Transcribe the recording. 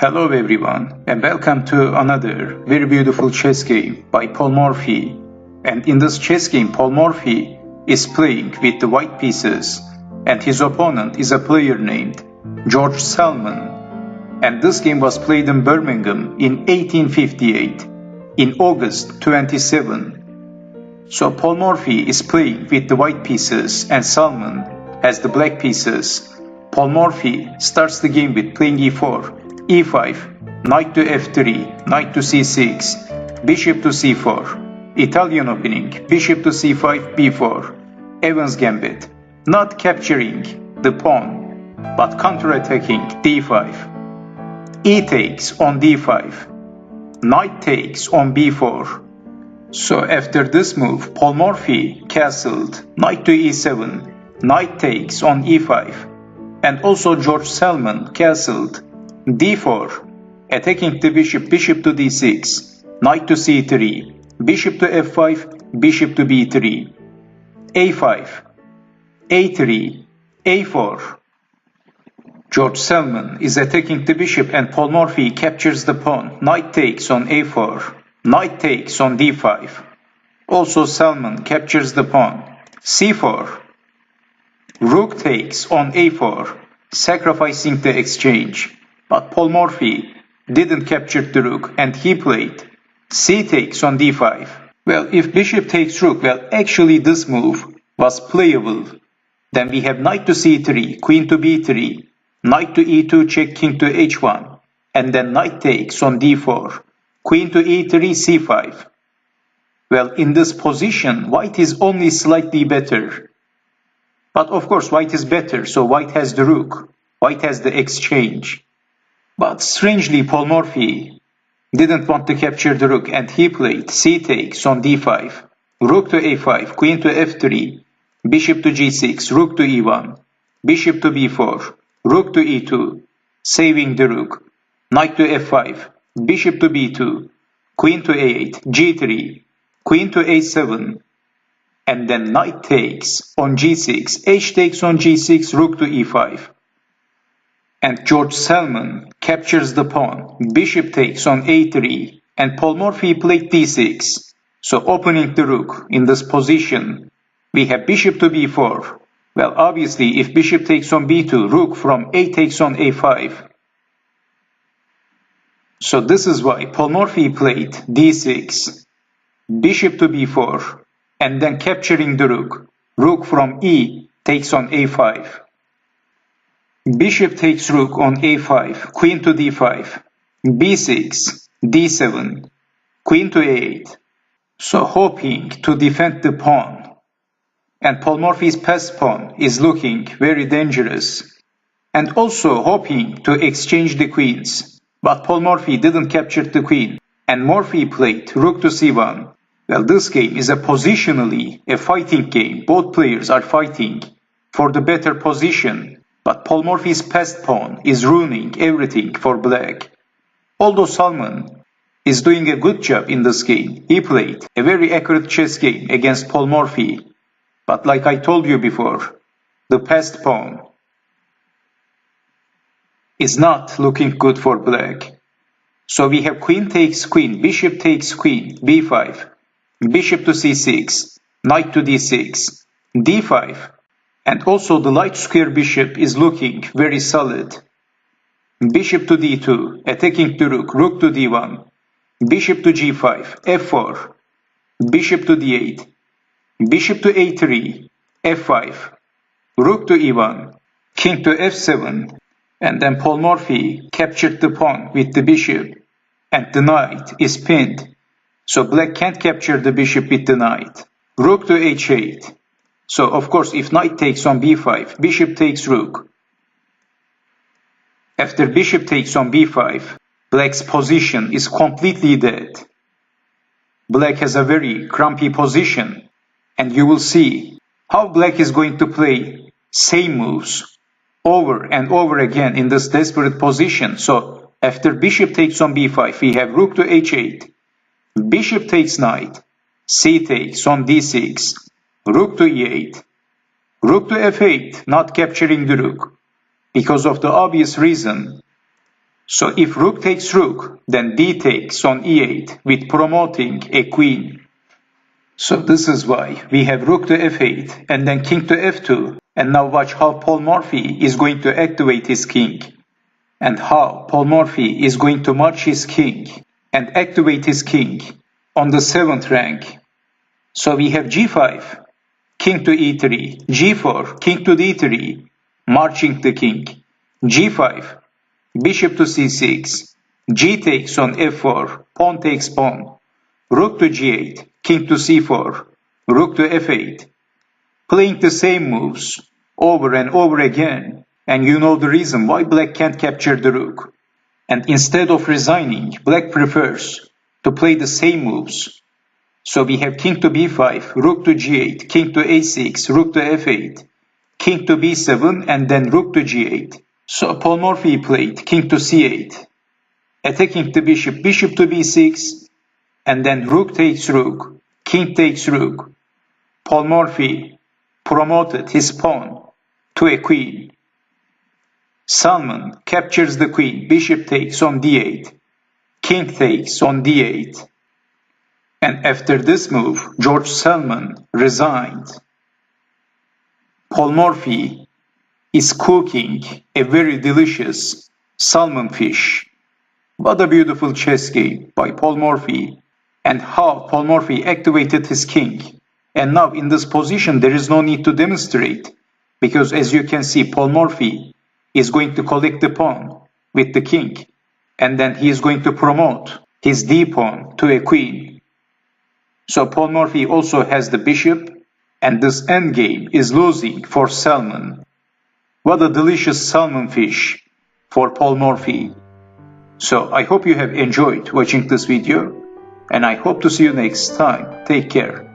Hello everyone, and welcome to another very beautiful chess game by Paul Morphy. And in this chess game, Paul Morphy is playing with the white pieces, and his opponent is a player named George Salmon. And this game was played in Birmingham in 1858, in August 27. So Paul Morphy is playing with the white pieces, and Salmon has the black pieces. Paul Morphy starts the game with playing e4, e5, knight to f3, knight to c6, bishop to c4, Italian opening, bishop to c5, b4, Evans Gambit, not capturing the pawn, but counter-attacking d5, e takes on d5, knight takes on b4. So after this move, Paul Morphy castled knight to e7, knight takes on e5, and also George Salmon castled d4, attacking the bishop, bishop to d6, knight to c3, bishop to f5, bishop to b3, a5, a3, a4. George Salmon is attacking the bishop and Paul Morphy captures the pawn, knight takes on a4, knight takes on d5. Also Salmon captures the pawn, c4, rook takes on a4, sacrificing the exchange. But Paul Morphy didn't capture the rook and he played c takes on d5. Well, if bishop takes rook, well, actually this move was playable. Then we have knight to c3, queen to b3, knight to e2, check king to h1, and then knight takes on d4, queen to e3, c5. Well, in this position, white is only slightly better. But of course, white is better, so white has the rook, white has the exchange. But strangely, Paul Morphy didn't want to capture the rook and he played c takes on d5, rook to a5, queen to f3, bishop to g6, rook to e1, bishop to b4, rook to e2, saving the rook, knight to f5, bishop to b2, queen to a8, g3, queen to a7, and then knight takes on g6, h takes on g6, rook to e5. And George Salmon captures the pawn, bishop takes on a3, and Paul Morphy played d6. So opening the rook in this position, we have bishop to b4. Well, obviously, if bishop takes on b2, rook from a takes on a5. So this is why Paul Morphy played d6, bishop to b4, and then capturing the rook, rook from e takes on a5. Bishop takes rook on a5, queen to d5, b6, d7, queen to a8. So hoping to defend the pawn. And Paul Morphy's passed pawn is looking very dangerous. And also hoping to exchange the queens. But Paul Morphy didn't capture the queen. And Morphy played rook to c1. Well, this game is positionally a fighting game. Both players are fighting for the better position. But Paul Morphy's passed pawn is ruining everything for black. Although Salmon is doing a good job in this game, he played a very accurate chess game against Paul Morphy. But like I told you before, the passed pawn is not looking good for black. So we have queen takes queen, bishop takes queen, b5, bishop to c6, knight to d6, d5. And also the light square bishop is looking very solid. Bishop to d2, attacking the rook, rook to d1, bishop to g5, f4, bishop to d8, bishop to a3, f5, rook to e1, king to f7, and then Paul Morphy captured the pawn with the bishop, and the knight is pinned. So black can't capture the bishop with the knight. Rook to h8. So, of course, if knight takes on b5, bishop takes rook. After bishop takes on b5, black's position is completely dead. Black has a very crampy position, and you will see how black is going to play same moves over and over again in this desperate position. So, after bishop takes on b5, we have rook to h8, bishop takes knight, c takes on d6, rook to e8, rook to f8, not capturing the rook, because of the obvious reason So if rook takes rook, then d takes on e8 with promoting a queen. So this is why we have rook to f8 and then king to f2. And now watch how Paul Morphy is going to activate his king. And how Paul Morphy is going to march his king and activate his king on the 7th rank. So we have g5, king to e3, g4, king to d3, marching the king, g5, bishop to c6, g takes on f4, pawn takes pawn, rook to g8, king to c4, rook to f8, playing the same moves over and over again, and you know the reason why black can't capture the rook. And instead of resigning, black prefers to play the same moves. So we have king to b5, rook to g8, king to a6, rook to f8, king to b7, and then rook to g8. So Paul Morphy played king to c8, attacking the bishop, bishop to b6, and then rook takes rook, king takes rook. Paul Morphy promoted his pawn to a queen. Salmon captures the queen, bishop takes on d8, king takes on d8. And after this move, George Salmon resigned. Paul Morphy is cooking a very delicious salmon fish. What a beautiful chess game by Paul Morphy, and how Paul Morphy activated his king. And now in this position there is no need to demonstrate, because as you can see, Paul Morphy is going to collect the pawn with the king, and then he is going to promote his d pawn to a queen. So Paul Morphy also has the bishop, and this endgame is losing for Salmon. What a delicious salmon fish for Paul Morphy. So I hope you have enjoyed watching this video, and I hope to see you next time. Take care.